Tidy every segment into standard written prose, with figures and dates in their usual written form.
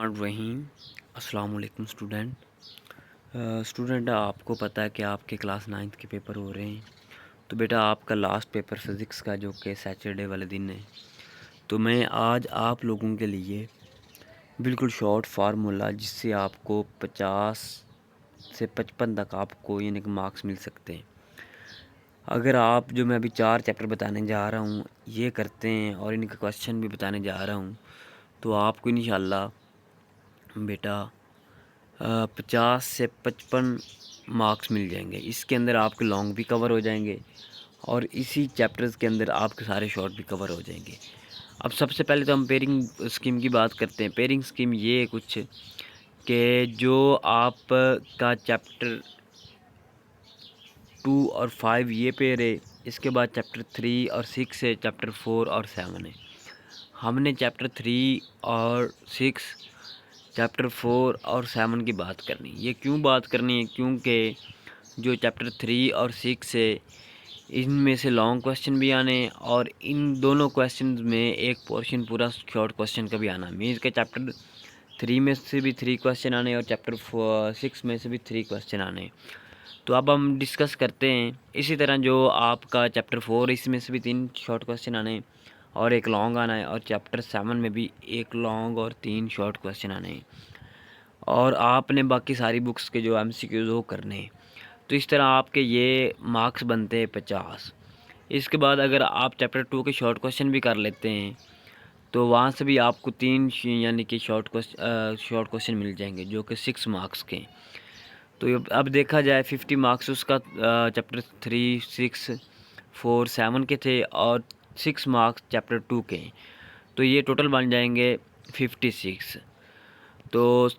रहीम अस्सलाम वालेकुम स्टूडेंट आपको पता है कि आपके क्लास 9th के पेपर हो रहे हैं। तो बेटा आपका लास्ट पेपर फ़िज़िक्स का जो कि सैटरडे वाले दिन है, तो मैं आज आप लोगों के लिए बिल्कुल शॉर्ट फार्मूला जिससे आपको 50 से 55 तक आपको यानी कि मार्क्स मिल सकते हैं। अगर आप जो मैं अभी 4 चैप्टर बताने जा रहा हूँ ये करते हैं और इनके क्वेश्चन भी बताने जा रहा हूँ, तो आपको इंशाल्लाह बेटा 50 से 55 मार्क्स मिल जाएंगे। इसके अंदर आपके लॉन्ग भी कवर हो जाएंगे और इसी चैप्टर्स के अंदर आपके सारे शॉर्ट भी कवर हो जाएंगे। अब सबसे पहले तो हम पेयरिंग स्कीम की बात करते हैं। पेयरिंग स्कीम ये है कुछ कि जो आप का चैप्टर 2 और 5 ये पेयर है, इसके बाद चैप्टर 3 और 6 है, चैप्टर 4 और 7 है। हमने चैप्टर 3 और 6, चैप्टर 4 और 7 की बात करनी है। ये क्यों बात करनी है? क्योंकि जो चैप्टर 3 और 6 है इनमें से लॉन्ग क्वेश्चन भी आने और इन दोनों क्वेश्चन में एक पोर्शन पूरा शॉर्ट क्वेश्चन का भी आना। मीन्स के चैप्टर 3 में से भी 3 क्वेश्चन आने और चैप्टर 6 में से भी 3 क्वेश्चन आने। तो अब हम डिस्कस करते हैं। इसी तरह जो आपका चैप्टर 4 इसमें से भी 3 शॉर्ट क्वेश्चन आने और एक लॉन्ग आना है और चैप्टर 7 में भी एक लॉन्ग और 3 शॉर्ट क्वेश्चन आने हैं और आपने बाकी सारी बुक्स के जो MCQs वो करने हैं। तो इस तरह आपके ये मार्क्स बनते हैं 50। इसके बाद अगर आप चैप्टर 2 के शॉर्ट क्वेश्चन भी कर लेते हैं तो वहाँ से भी आपको 3 यानी कि शॉर्ट क्वेश्चन मिल जाएंगे जो कि 6 मार्क्स के हैं। तो अब देखा जाए 50 मार्क्स उसका चैप्टर 3, 6, 4, 7 के थे और 6 मार्क्स चैप्टर 2 के हैं। तो ये टोटल बन जाएंगे 56। तो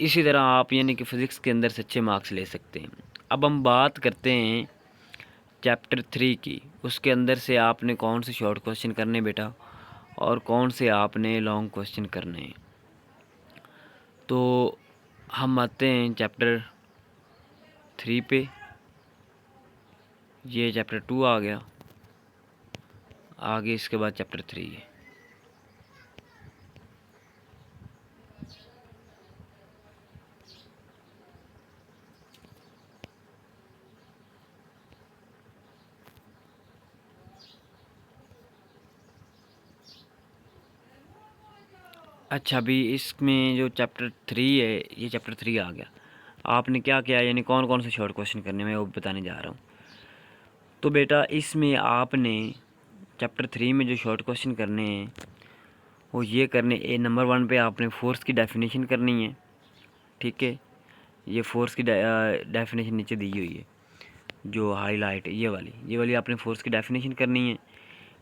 इसी तरह आप यानी कि फ़िज़िक्स के अंदर से अच्छे मार्क्स ले सकते हैं। अब हम बात करते हैं चैप्टर 3 की। उसके अंदर से आपने कौन से शॉर्ट क्वेश्चन करने बेटा और कौन से आपने लॉन्ग क्वेश्चन करने। तो हम आते हैं चैप्टर 3 पे। ये चैप्टर 2 आ गया, आगे इसके बाद चैप्टर 3 है। अच्छा, अभी इसमें जो चैप्टर 3 है ये चैप्टर 3 आ गया। आपने क्या किया यानी कौन कौन से शॉर्ट क्वेश्चन करने में वो बताने जा रहा हूँ। तो बेटा इसमें आपने चैप्टर 3 में जो शॉर्ट क्वेश्चन करने हैं वो ये करने नंबर 1 पे आपने फोर्स की डेफिनेशन करनी है। ठीक है, ये फोर्स की डेफिनेशन नीचे दी हुई है जो हाईलाइट ये वाली आपने फोर्स की डेफिनेशन करनी है।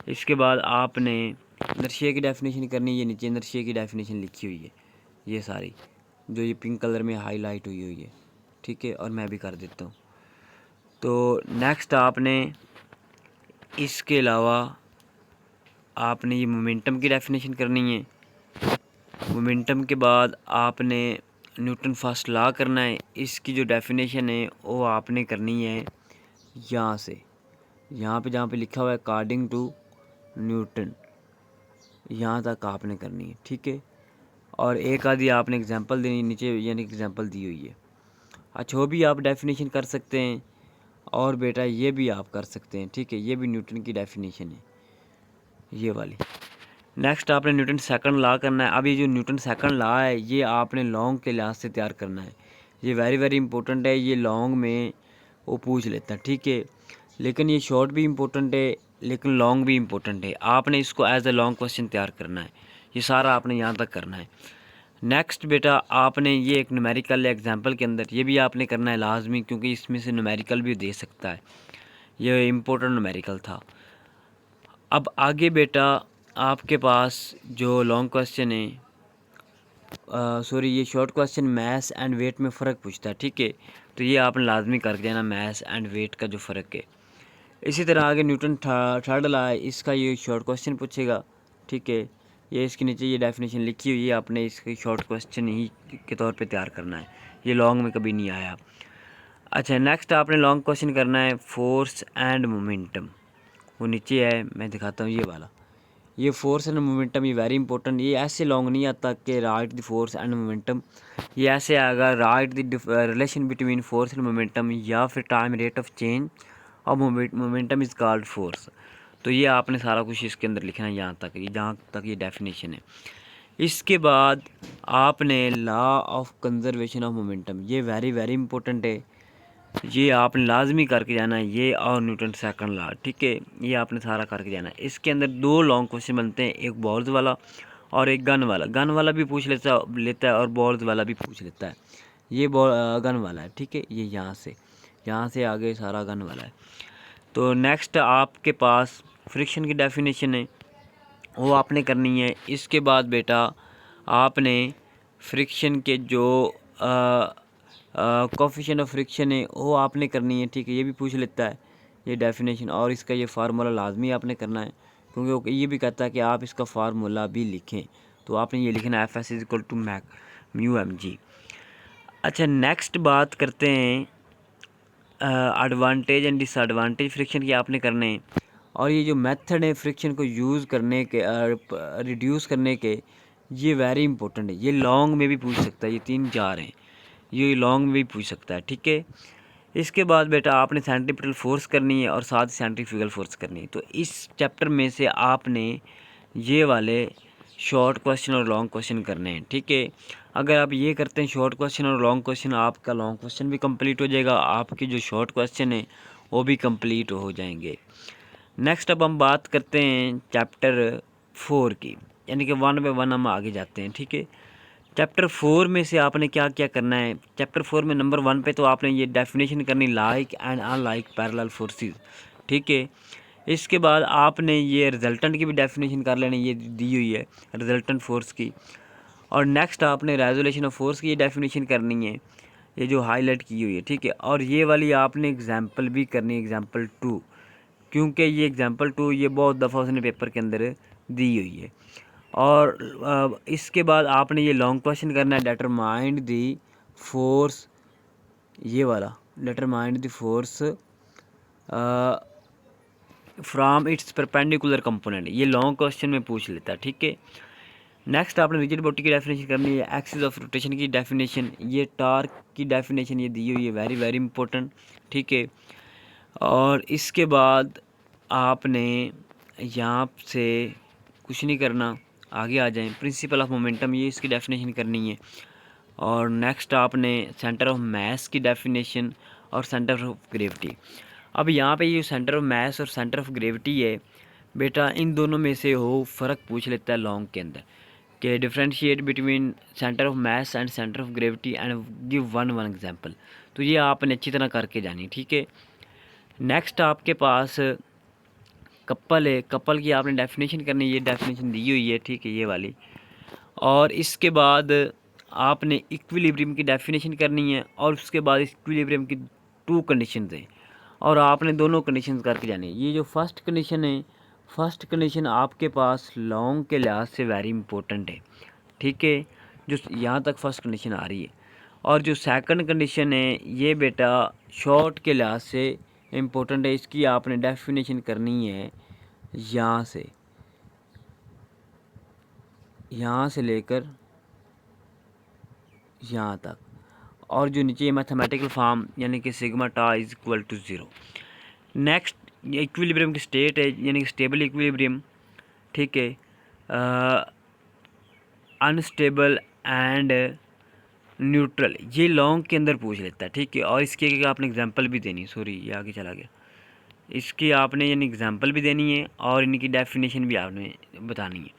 इसके बाद आपने इनर्शिया की डेफिनेशन करनी है। ये नीचे इनर्शिया की डेफिनेशन लिखी हुई है ये सारी, जो ये पिंक कलर में हाईलाइट हुई है। ठीक है, और मैं भी कर देता हूँ। तो नेक्स्ट आपने इसके अलावा आपने ये मोमेंटम की डेफिनेशन करनी है। मोमेंटम के बाद आपने न्यूटन फर्स्ट लॉ करना है। इसकी जो डेफिनेशन है वो आपने करनी है यहाँ से, यहाँ पे जहाँ पे लिखा हुआ है अकॉर्डिंग टू न्यूटन, यहाँ तक आपने करनी है। ठीक है, और एक आधी आपने एग्जांपल देनी नीचे, यानी एग्जांपल दी हुई है। अच्छा, वो भी आप डेफिनेशन कर सकते हैं और बेटा ये भी आप कर सकते हैं। ठीक है, ये भी न्यूटन की डेफिनेशन है ये वाली। नेक्स्ट आपने न्यूटन सेकंड लॉ करना है। अब ये जो न्यूटन सेकंड लॉ है ये आपने लॉन्ग के लिहाज से तैयार करना है। ये वेरी वेरी इंपॉर्टेंट है, ये लॉन्ग में वो पूछ लेता है। ठीक है, लेकिन ये शॉर्ट भी इम्पोर्टेंट है लेकिन लॉन्ग भी इम्पोर्टेंट है। आपने इसको एज अ लॉन्ग क्वेश्चन तैयार करना है। ये सारा आपने यहाँ तक करना है। नेक्स्ट बेटा आपने ये एक न्यूमेरिकल एग्जांपल के अंदर ये भी आपने करना है लाजमी, क्योंकि इसमें से न्यूमेरिकल भी दे सकता है। ये इम्पोर्टेंट न्यूमेरिकल था। अब आगे बेटा आपके पास जो लॉन्ग क्वेश्चन है, सॉरी ये short question mass and weight में फ़र्क पूछता है। ठीक है, तो ये आपने लाजमी कर देना मैथ्स एंड वेट का जो फ़र्क है। इसी तरह आगे न्यूटन थर्ड लॉ है, इसका ये शॉर्ट क्वेश्चन पूछेगा। ठीक है, ये इसके नीचे ये डेफिनेशन लिखी हुई है, आपने इसके शॉर्ट क्वेश्चन ही के तौर पे तैयार करना है। ये लॉन्ग में कभी नहीं आया। अच्छा, नेक्स्ट आपने लॉन्ग क्वेश्चन करना है फोर्स एंड मोमेंटम। वो नीचे है, मैं दिखाता हूँ ये वाला। ये फोर्स एंड मोमेंटम ये वेरी इंपॉर्टेंट, ये ऐसे लॉन्ग नहीं आता कि right the force and momentum, ये ऐसे आएगा right the relation between force and momentum, या फिर टाइम रेट ऑफ चेंज और मोमेंटम इज़ कॉल्ड फोर्स। तो ये आपने सारा कुछ इसके अंदर लिखना है जहाँ तक ये डेफिनेशन है। इसके बाद आपने law of conservation of momentum, ये वेरी वेरी इंपॉर्टेंट है, ये आपने लाजमी करके जाना है, ये और न्यूटन सेकंड लॉ, ठीक है, ये आपने सारा करके जाना है। इसके अंदर दो लॉन्ग क्वेश्चन बनते हैं, एक बॉल्स वाला और एक गन वाला। गन वाला भी पूछ लेता है और बॉल्स वाला भी पूछ लेता है। ये गन वाला है, ठीक है, ये यहाँ से आगे सारा गन वाला है। तो नेक्स्ट आपके पास फ्रिक्शन की डेफिनेशन है, वो आपने करनी है। इसके बाद बेटा आपने फ्रिक्शन के जो कोफिशिएंट ऑफ फ्रिक्शन है वो आपने करनी है, ठीक है, ये भी पूछ लेता है ये डेफिनेशन, और इसका ये फार्मूला लाजमी आपने करना है, क्योंकि ये भी कहता है कि आप इसका फार्मूला भी लिखें। तो आपने ये लिखना है Fs is equal to mu M G. अच्छा, नेक्स्ट बात करते हैं एडवांटेज एंड डिसएडवांटेज फ्रिक्शन की आपने करने हैं। और ये जो मेथड है फ्रिक्शन को यूज़ करने के रिड्यूस करने के, ये वेरी इंपॉर्टेंट है, ये लॉन्ग में भी पूछ सकता है, ये 3-4 हैं, ये लॉन्ग में भी पूछ सकता है, ठीक है। इसके बाद बेटा आपने सेंट्रीपिटल फोर्स करनी है और साथ ही सेंट्रीफ्यूगल फोर्स करनी है। तो इस चैप्टर में से आपने ये वाले शॉर्ट क्वेश्चन और लॉन्ग क्वेश्चन करने हैं, ठीक है। अगर आप ये करते हैं शॉर्ट क्वेश्चन और लॉन्ग क्वेश्चन, आपका लॉन्ग क्वेश्चन भी कंप्लीट हो जाएगा, आपके जो शॉर्ट क्वेश्चन है वो भी कंप्लीट हो जाएंगे। नेक्स्ट अब हम बात करते हैं चैप्टर 4 की, यानी कि 1 बाय 1 हम आगे जाते हैं, ठीक है। चैप्टर 4 में से आपने क्या क्या करना है। चैप्टर 4 में नंबर 1 पे तो आपने ये डेफिनेशन करनी like and unlike parallel forces, ठीक है। इसके बाद आपने ये रिजल्टेंट की भी डेफिनेशन कर लेनी, ये दी हुई है रिजल्टेंट फोर्स की। और नेक्स्ट आपने रेजोल्यूशन ऑफ फोर्स की ये डेफिनेशन करनी है, ये जो हाईलाइट की हुई है, ठीक है। और ये वाली आपने एग्जाम्पल भी करनी है, एग्जाम्पल 2, क्योंकि ये एग्जाम्पल 2 ये बहुत दफ़ा उसने पेपर के अंदर दी हुई है। और इसके बाद आपने ये लॉन्ग क्वेश्चन करना है, डिटरमाइंड द फोर्स, ये वाला determined the force from its perpendicular component, ये लॉन्ग क्वेश्चन में पूछ लेता है, ठीक है। नेक्स्ट आपने रिजिड बॉडी की डेफिनेशन करनी है, एक्सिस ऑफ रोटेशन की डेफिनेशन, ये टार्क की डेफिनेशन ये दी हुई है, वेरी वेरी इंपॉर्टेंट, ठीक है। और इसके बाद आपने यहाँ से कुछ नहीं करना, आगे आ जाएं, प्रिंसिपल ऑफ मोमेंटम, ये इसकी डेफिनेशन करनी है। और नेक्स्ट आपने सेंटर ऑफ मास की डेफिनेशन और सेंटर ऑफ ग्रेविटी। अब यहाँ पे ये सेंटर ऑफ मास और सेंटर ऑफ ग्रेविटी है बेटा, इन दोनों में से हो फ़र्क पूछ लेता है लॉन्ग के अंदर, कि differentiate between centre of mass and centre of gravity and give one example. तो ये आपने अच्छी तरह करके जानी, ठीक है। नेक्स्ट आपके पास कपल है, कपल की आपने डेफिनेशन करनी है, ये डेफिनेशन दी हुई है, ठीक है, ये वाली। और इसके बाद आपने इक्विलिब्रियम की डेफिनेशन करनी है, और उसके बाद इक्विलिब्रियम की 2 कंडीशन हैं, और आपने दोनों कंडीशन करके जानी है। ये जो फर्स्ट कंडीशन है, फर्स्ट कंडीशन आपके पास लॉन्ग के लिहाज से वेरी इंपॉर्टेंट है, ठीक है, जो यहाँ तक फर्स्ट कंडीशन आ रही है। और जो सेकंड कंडीशन है ये बेटा शॉर्ट के लिहाज से इम्पोर्टेंट है, इसकी आपने डेफिनेशन करनी है यहाँ से लेकर यहाँ तक, और जो नीचे मैथमेटिकल फॉर्म यानी कि सिग्मा टा इज इक्वल टू 0। नेक्स्ट ये इक्विलिब्रियम की स्टेट है, यानी कि स्टेबल इक्विलिब्रियम, ठीक है, अनस्टेबल एंड न्यूट्रल, ये लॉन्ग के अंदर पूछ लेता है, ठीक है। और इसके आपने एग्जांपल भी देनी, सॉरी ये आगे चला गया, इसकी आपने यानी एग्जांपल भी देनी है और इनकी डेफिनेशन भी आपने बतानी है।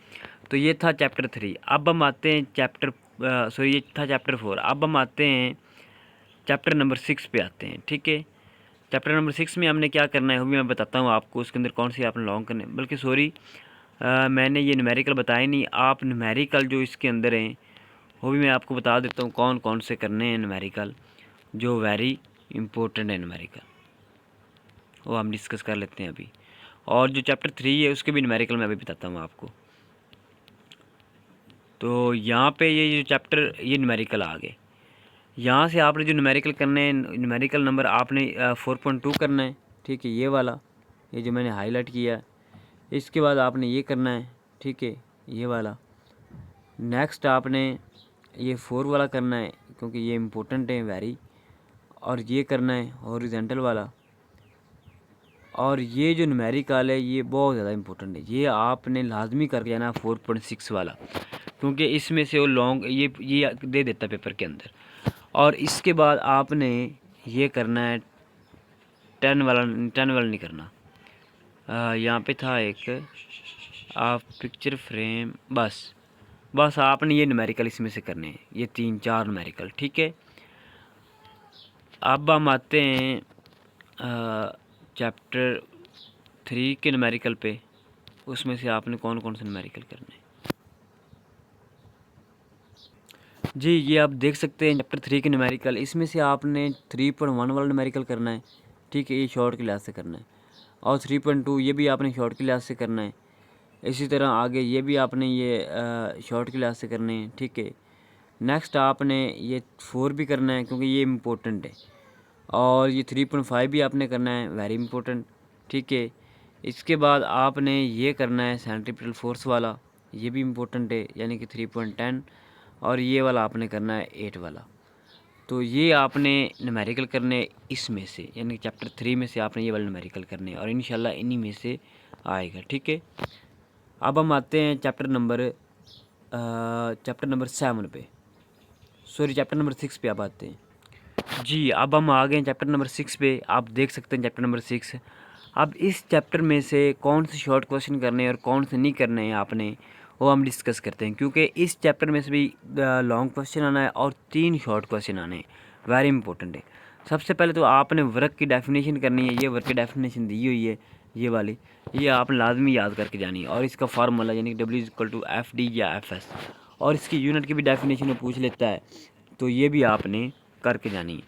तो ये था चैप्टर 3। अब हम आते हैं ये था चैप्टर 4। अब हम आते हैं चैप्टर नंबर 6 पे आते हैं, ठीक है। चैप्टर नंबर 6 में हमने क्या करना है वो भी मैं बताता हूँ आपको, उसके अंदर कौन सी आपने लॉन्ग करने, बल्कि सॉरी मैंने ये न्यूमेरिकल बताया नहीं, आप न्यूमेरिकल जो इसके अंदर हैं वो भी मैं आपको बता देता हूँ कौन कौन से करने हैं न्यूमेरिकल, जो वेरी इंपॉर्टेंट है न्यूमेरिकल, वो हम डिस्कस कर लेते हैं अभी। और जो चैप्टर 3 है उसके भी न्यूमेरिकल मैं अभी बताता हूँ आपको। तो यहाँ पे ये जो चैप्टर ये न्यूमेरिकल आ गए, यहाँ से आपने जो न्यूमेरिकल करने हैं, न्यूमेरिकल नंबर आपने 4.2 करना है, ठीक है, ये वाला, ये जो मैंने हाईलाइट किया है। इसके बाद आपने ये करना है, ठीक है, ये वाला। नेक्स्ट आपने ये 4 वाला करना है क्योंकि ये इम्पोर्टेंट है वेरी, और ये करना है हॉरिजॉन्टल वाला। और ये जो न्यूमेरिकल है ये बहुत ज़्यादा इम्पोर्टेंट है, ये आपने लाजमी करके जाना 4.6 वाला, क्योंकि इसमें से वो लॉन्ग ये दे देता है पेपर के अंदर। और इसके बाद आपने ये करना है 10 वाला नहीं करना। यहाँ पे था एक आप पिक्चर फ्रेम, बस आपने ये न्यूमेरिकल इसमें से करने हैं, ये 3-4 न्यूमेरिकल, ठीक है। अब हम आते हैं चैप्टर 3 के न्यूमेरिकल पे, उसमें से आपने कौन कौन से न्यूमेरिकल करने हैं। जी ये आप देख सकते हैं चैप्टर 3 के न्यूमेरिकल, इसमें से आपने 3.1 वाला न्यूमेरिकल करना है, ठीक है, ये शॉर्ट के लिहाज से करना है। और 3.2 ये भी आपने शॉर्ट के लिहाज से करना है। इसी तरह आगे ये भी आपने ये शॉर्ट के लिहाज से करने हैं, ठीक है। नेक्स्ट आपने ये 4 भी करना है क्योंकि ये इम्पोर्टेंट है। और ये 3.5 भी आपने करना है, वेरी इंपॉर्टेंट, ठीक है। इसके बाद आपने ये करना है सेंट्रीपिटल फोर्स वाला, ये भी इम्पोर्टेंट है, यानी कि 3.10। और ये वाला आपने करना है 8 वाला। तो ये आपने न्यूमेरिकल करने इसमें से, यानी कि चैप्टर 3 में से आपने ये वाला न्यूमेरिकल करने, और इंशाल्लाह इन्हीं में से आएगा, ठीक है। अब हम आते हैं चैप्टर नंबर 7 पे, सॉरी चैप्टर नंबर 6 पे आप आते हैं। जी अब हम आ गए हैं चैप्टर नंबर 6 पे। आप देख सकते हैं चैप्टर नंबर 6। अब इस चैप्टर में से कौन से शॉर्ट क्वेश्चन करने हैं और कौन से नहीं करने हैं आपने, वो हम डिस्कस करते हैं, क्योंकि इस चैप्टर में से भी लॉन्ग क्वेश्चन आना है और 3 शॉर्ट क्वेश्चन आने हैं, वेरी इंपॉर्टेंट है। सबसे पहले तो आपने वर्क की डेफिनेशन करनी है, ये वर्क की डेफिनेशन दी हुई है ये वाली, ये आप लाजमी याद करके जानी है। और इसका फार्मूला यानी कि W=FD या FS, और इसकी यूनिट की भी डेफिनेशन में पूछ लेता है, तो ये भी आपने करके जानी है।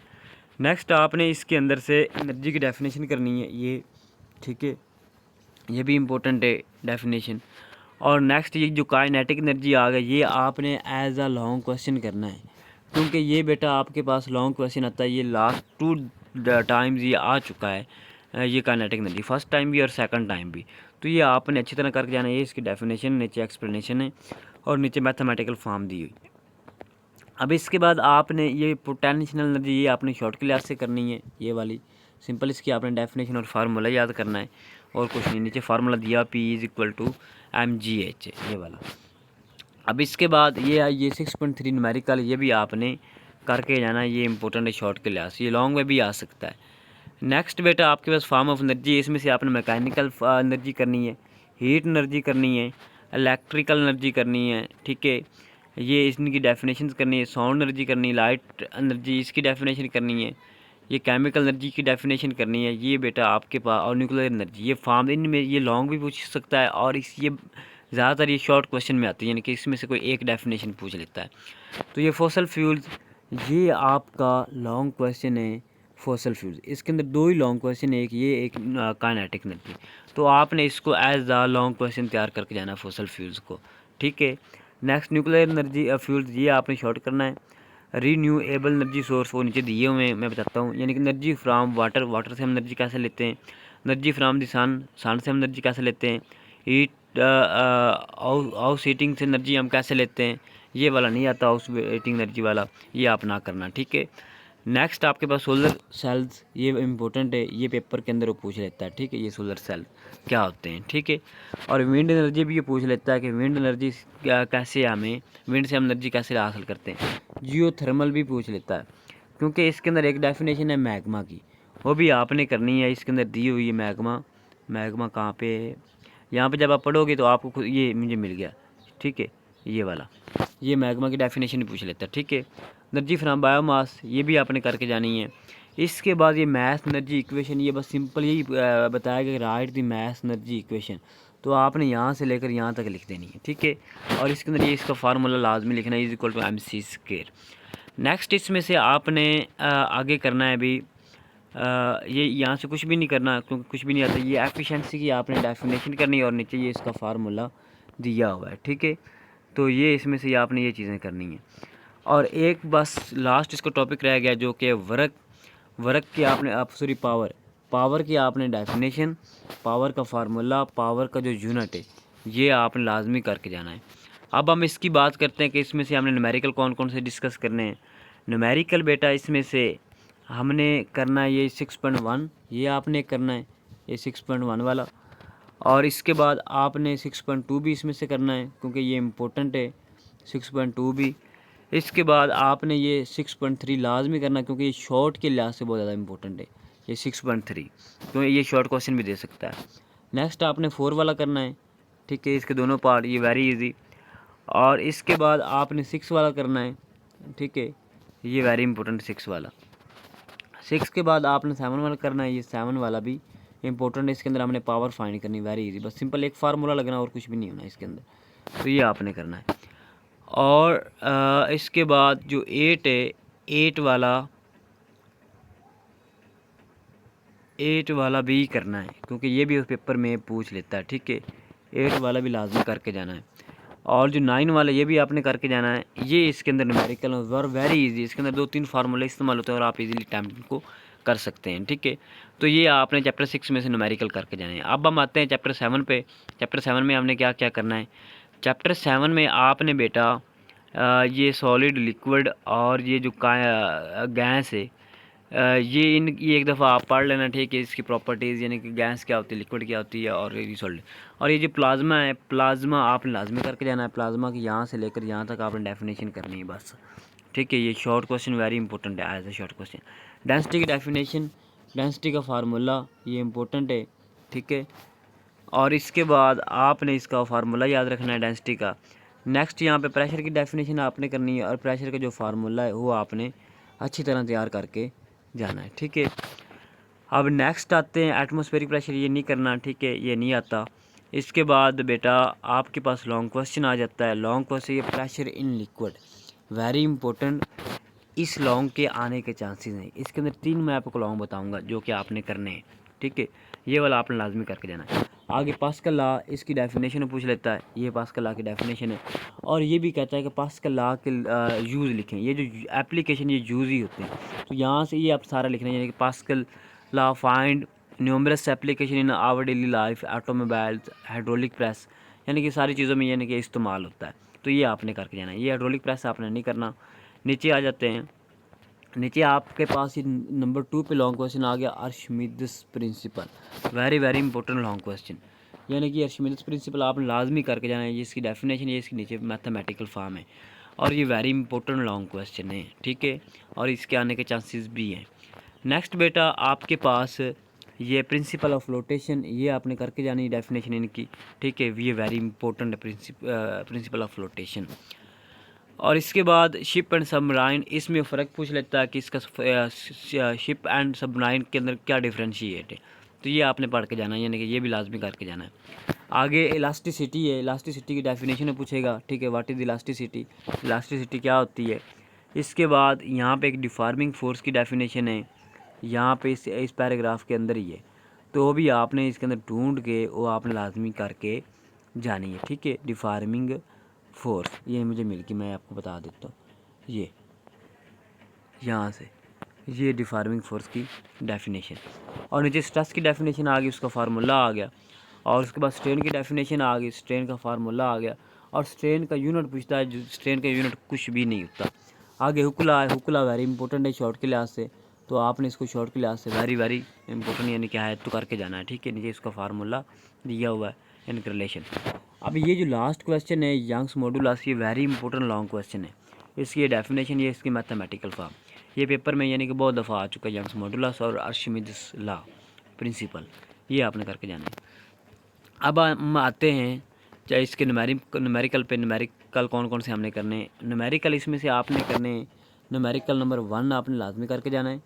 नेक्स्ट आपने इसके अंदर से एनर्जी की डेफिनेशन करनी है ये, ठीक है, ये भी इम्पोर्टेंट है डेफिनेशन। और नेक्स्ट ये जो काइनेटिक एनर्जी आ गई, ये आपने एज अ लॉन्ग क्वेश्चन करना है, क्योंकि ये बेटा आपके पास लॉन्ग क्वेश्चन आता है, ये लास्ट 2 टाइम्स ये आ चुका है, ये काइनेटिक एनर्जी फर्स्ट टाइम भी और सेकंड टाइम भी। तो ये आपने अच्छी तरह करके जाना है। ये इसकी डेफिनेशन, नीचे एक्सप्लेनेशन है और नीचे मैथमेटिकल फॉर्म दी हुई। अब इसके बाद आपने ये पोटेंशियल एनर्जी, ये आपने शॉर्ट के लिहाज से करनी है, ये वाली सिंपल, इसकी आपने डेफिनेशन और फार्मूला याद करना है और कुछ नहीं। नीचे फार्मूला दिया P=mgh, ये वाला। अब इसके बाद ये 6.3 न्यूमेरिकल, ये भी आपने करके जाना है, ये इंपॉर्टेंट है शॉर्ट के लिहाज से, ये लॉन्ग में भी आ सकता है। नेक्स्ट बेटा आपके पास फॉर्म ऑफ एनर्जी, इसमें से आपने मैकेनिकल एनर्जी करनी है, हीट एनर्जी करनी है, इलेक्ट्रिकल एनर्जी करनी है, ठीक है, ये इनकी डेफिनेशन करनी है, साउंड एनर्जी करनी है, लाइट एनर्जी इसकी डेफिनेशन करनी है, ये केमिकल एनर्जी की डेफिनेशन करनी है, ये बेटा आपके पास, और न्यूक्लियर एनर्जी, ये फॉर्म इनमें ये लॉन्ग भी पूछ सकता है और ये ज़्यादातर ये शॉर्ट क्वेश्चन में आती है, यानी कि इसमें से कोई एक डेफिनेशन पूछ लेता है। तो ये फॉसल फ्यूल्स, ये आपका लॉन्ग क्वेश्चन है, फॉसल फ्यूल्स, इसके अंदर 2 ही लॉन्ग क्वेश्चन है, एक ये एक काइनेटिक एनर्जी। तो आपने इसको एज द लॉन्ग क्वेश्चन तैयार करके जाना फॉसल फ्यूल्स को, ठीक है। नेक्स्ट न्यूक्लियर एनर्जी फ्यूल्स, ये आपने शॉर्ट करना है। रीन्यूएबल एनर्जी सोर्स वो नीचे दिए हुए हैं, मैं बताता हूँ, यानी कि एनर्जी फ्राम वाटर, वाटर से हम एनर्जी कैसे लेते हैं, एनर्जी फ्राम दी सन, सन से हम एनर्जी कैसे लेते हैं, हीट हाउस हीटिंग से एनर्जी हम कैसे लेते हैं, ये वाला नहीं आता हाउस हीटिंग एनर्जी वाला, ये आप ना करना, ठीक है। नेक्स्ट आपके पास सोलर सेल्स, ये इम्पोर्टेंट है, ये पेपर के अंदर वो पूछ लेता है, ठीक है, ये सोलर सेल क्या होते हैं, ठीक है। और विंड एनर्जी भी ये पूछ लेता है कि विंड एनर्जी कैसे, हमें विंड से हम एनर्जी कैसे हासिल करते हैं। जियो थर्मल भी पूछ लेता है, क्योंकि इसके अंदर एक डेफिनेशन है मैग्मा की, वो भी आपने करनी है, इसके अंदर दी हुई है मैग्मा। मैग्मा कहाँ पे है, यहाँ पे जब आप पढ़ोगे तो आपको खुद ये मुझे मिल गया, ठीक है, ये वाला, ये मैग्मा की डेफिनेशन भी पूछ लेता है, ठीक है। एनर्जी फ्रॉम बायोमास, ये भी आपने करके जानी है। इसके बाद ये मैथ एनर्जी इक्वेशन, ये बस सिंपल यही बताया गया, राइट दी मैथ एनर्जी इक्वेशन, तो आपने यहाँ से लेकर यहाँ तक लिख देनी है, ठीक है। और इसके अंदर ये इसका फार्मूला लाजमी लिखना है, =mc²। नेक्स्ट इसमें से आपने आगे करना है अभी, ये यहाँ से कुछ भी नहीं करना क्योंकि कुछ भी नहीं आता, ये एफिशिएंसी की आपने डेफिनेशन करनी है और नीचे ये इसका फार्मूला दिया हुआ है, ठीक है। तो ये इसमें से आपने ये चीज़ें करनी है। और एक बस लास्ट इसका टॉपिक रह गया, जो कि वर्क की आपने पावर की आपने डेफिनेशन, पावर का फार्मूला, पावर का जो यूनिट है, ये आपने लाजमी करके जाना है। अब हम इसकी बात करते हैं कि इसमें से हमने न्यूमेरिकल कौन कौन से डिस्कस करने हैं। न्यूमेरिकल बेटा इसमें से हमने करना है ये 6.1, ये आपने करना है ये 6.1 वाला, और इसके बाद आपने 6.2 भी इसमें से करना है क्योंकि ये इम्पोर्टेंट है 6.2 भी। इसके बाद आपने ये 6.3 लाजमी करना क्योंकि ये शॉर्ट के लिहाज से बहुत ज़्यादा इंपॉर्टेंट है ये 6.3, क्योंकि ये शॉर्ट क्वेश्चन भी दे सकता है। नेक्स्ट आपने 4 वाला करना है, ठीक है, इसके दोनों पार्ट, ये वेरी इजी। और इसके बाद आपने 6 वाला करना है, ठीक है, ये वेरी इंपॉर्टेंट 6 वाला। 6 के बाद आपने 7 वाला करना है, ये 7 वाला भी इंपॉर्टेंट है। इसके अंदर हमने पावर फाइंड करनी, वेरी इजी, बस सिंपल एक फार्मूला लगना और कुछ भी नहीं होना इसके अंदर, तो ये आपने करना है। और इसके बाद जो 8 है, 8 वाला भी करना है क्योंकि ये भी उस पेपर में पूछ लेता है, ठीक है, 8 वाला भी लाजमी करके जाना है। और जो 9 वाला ये भी आपने करके जाना है। ये इसके अंदर न्यूमेरिकल और वेरी इजी, इसके अंदर 2-3 फार्मूले इस्तेमाल होते हैं और आप इजीली टाइम को कर सकते हैं, ठीक है। तो ये आपने चैप्टर 6 में से न्यूमेरिकल करके जाना है। अब हम आते हैं चैप्टर 7 पे। चैप्टर 7 में हमने क्या क्या करना है। चैप्टर 7 में आपने बेटा ये सॉलिड, लिक्विड और ये जो गैस है, ये एक दफ़ा आप पढ़ लेना, ठीक है, इसकी प्रॉपर्टीज़, यानी कि गैस क्या होती है, लिक्विड क्या होती है, और ये सॉलिड। और ये जो प्लाज्मा है, प्लाज्मा आपने लाजमी करके जाना है। प्लाज्मा की यहाँ से लेकर यहाँ तक आपने डेफिनेशन करनी है बस, ठीक है। ये शॉर्ट क्वेश्चन वेरी इंपॉर्टेंट है as a short question. Density की डेफिनेशन, डेंसिटी का फार्मूला, ये इंपॉर्टेंट है, ठीक है। और इसके बाद आपने इसका फार्मूला याद रखना है डेंसिटी का। नेक्स्ट यहाँ पे प्रेशर की डेफिनेशन आपने करनी है और प्रेशर का जो फार्मूला है वो आपने अच्छी तरह तैयार करके जाना है, ठीक है। अब नेक्स्ट आते हैं एटमॉस्फेरिक प्रेशर, ये नहीं करना, ठीक है, ये नहीं आता। इसके बाद बेटा आपके पास लॉन्ग क्वेश्चन आ जाता है। लॉन्ग क्वेश्चन, ये pressure in liquid, very important, इस लॉन्ग के आने के चांसेस हैं। इसके अंदर 3 मैं आपको लॉन्ग बताऊंगा जो कि आपने करने हैं, ठीक है, ये वाला आपने लाजमी करके जाना है। आगे पास्कल लॉ, इसकी डेफिनेशन पूछ लेता है, ये पास्कल लॉ की डेफिनेशन है। और ये भी कहता है कि पास्कल लॉ के यूज़ लिखें, ये जो एप्लीकेशन ये यूज़ ही होते हैं, तो यहाँ से ये आप सारा लिखना है, यानी कि Pascal law find numerous application in our daily life, automobiles, hydraulic press, यानी कि सारी चीज़ों में यानी कि इस्तेमाल होता है, तो ये आपने करके जाना है। ये हाइड्रोलिक प्रेस आपने नहीं करना। नीचे आ जाते हैं, नीचे आपके पास ये नंबर 2 पे लॉन्ग क्वेश्चन आ गया, Archimedes principle, very very important long question, यानी कि आर्शिमिदस प्रिंसिपल आपने लाजमी करके जाना है। ये इसकी डेफिनेशन, ये इसके नीचे मैथमेटिकल फॉर्म है और ये वेरी इंपॉर्टेंट लॉन्ग क्वेश्चन है, ठीक है, और इसके आने के चांसेस भी हैं। नेक्स्ट बेटा आपके पास ये प्रिंसिपल ऑफ फ्लोटेशन, ये आपने करके जानी है डेफिनेशन इनकी, ठीक है, ये very important principle of flotation. और इसके बाद शिप एंड सबमराइन, इसमें फ़र्क पूछ लेता है कि इसका शिप एंड सबमराइन के अंदर क्या डिफ्रेंशिएट है, तो ये आपने पढ़ के जाना है, यानी कि ये भी लाजमी करके जाना है। आगे इलास्टिसिटी है, इलास्टिसिटी की डेफिनेशन पूछेगा, ठीक है, व्हाट इज़ इलास्टिसिटी, इलास्टिसिटी क्या होती है। इसके बाद यहाँ पे एक डिफार्मिंग फोर्स की डेफिनेशन है, यहाँ पे इस पैराग्राफ के अंदर ही है, तो वो भी आपने इसके अंदर ढूंढ के वो आपने लाजमी करके जानी है, ठीक है। डिफार्मिंग फोर्स ये मुझे मिल के मैं आपको बता देता हूँ, ये यहाँ से ये डिफार्मिंग फोर्स की डेफिनेशन, और नीचे स्ट्रेस की डेफिनेशन आ गई, उसका फार्मूला आ गया, और उसके बाद स्ट्रेन की डेफिनेशन आ गई, स्ट्रेन का फार्मूला आ गया, और स्ट्रेन का यूनिट पूछता है, जो स्ट्रेन का यूनिट कुछ भी नहीं होता। आगे हुक्ला है, हुक्ला वेरी इंपॉर्टेंट है शॉर्ट के लिहाज से, तो आपने इसको शॉर्ट के लिहाज से वेरी वेरी इंपॉर्टेंट यानी क्या है तो करके जाना है, ठीक है। नीचे इसका फार्मूला दिया हुआ है इन रिलेशन। अब ये जो लास्ट क्वेश्चन है यंग्स मॉडुलस, ये वेरी इंपॉर्टेंट लॉन्ग क्वेश्चन है, इसकी ये डेफिनेशन, ये इसकी मैथमेटिकल फॉर्म, ये पेपर में यानी कि बहुत दफ़ा आ चुका है, यंग्स मॉडुलस और आर्शिमिदस लॉ प्रिंसिपल, ये आपने करके जाना है। अब हम आते हैं चाहे इसके न्यूमेरिकल पे। न्यूमेरिकल कौन कौन से हमने करने हैं। न्यूमेरिकल इसमें से आपने करने न्यूमेरिकल नंबर 1 आपने लाजमी करके जाना है।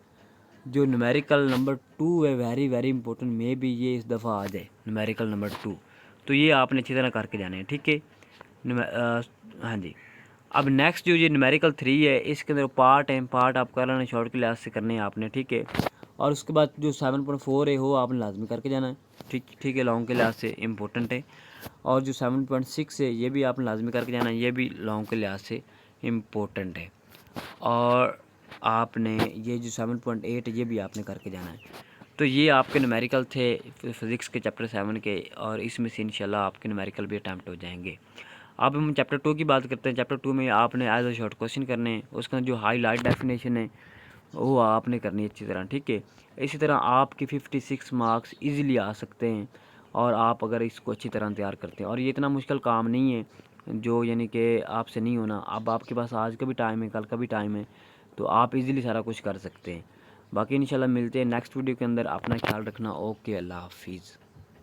जो न्यूमेरिकल नंबर 2 है वेरी वेरी इंपॉर्टेंट, मे भी ये इस दफ़ा आ जाए न्यूमेरिकल नंबर 2, तो ये आपने अच्छी तरह करके जाने हैं, ठीक है। हाँ जी। अब नेक्स्ट जो ये न्यूमेरिकल 3 है, इसके अंदर पार्ट है, पार्ट आप कर लेना, शॉर्ट के लिहाज से करने हैं आपने, ठीक है। और उसके बाद जो 7.4 है वो आपने लाजमी करके जाना है, ठीक है, लॉन्ग के लिहाज से इम्पोर्टेंट है। और जो 7.6 है ये भी आपने लाजमी करके जाना है, ये भी लॉन्ग के लिहाज से इम्पोर्टेंट है। और आपने ये जो 7.8 है ये भी आपने करके जाना है, तो ये आपके न्यूमेरिकल थे फिज़िक्स के चैप्टर 7 के, और इसमें से इंशाल्लाह आपके न्यूमेरिकल भी अटैम्प्ट हो जाएंगे। अब हम चैप्टर 2 की बात करते हैं। चैप्टर 2 में आपने एज अ शॉर्ट क्वेश्चन करने हैं, उसका जो हाईलाइट डेफिनेशन है वो आपने करनी है अच्छी तरह, ठीक है। इसी तरह आपके 56 मार्क्स इजीली आ सकते हैं, और आप अगर इसको अच्छी तरह तैयार करते हैं, और ये इतना मुश्किल काम नहीं है जो यानी कि आपसे नहीं होना। अब आपके पास आज का भी टाइम है, कल का भी टाइम है, तो आप इजीली सारा कुछ कर सकते हैं। बाकी इंशाल्लाह मिलते हैं नेक्स्ट वीडियो के अंदर। अपना ख्याल रखना। ओके, अल्लाह हाफिज़।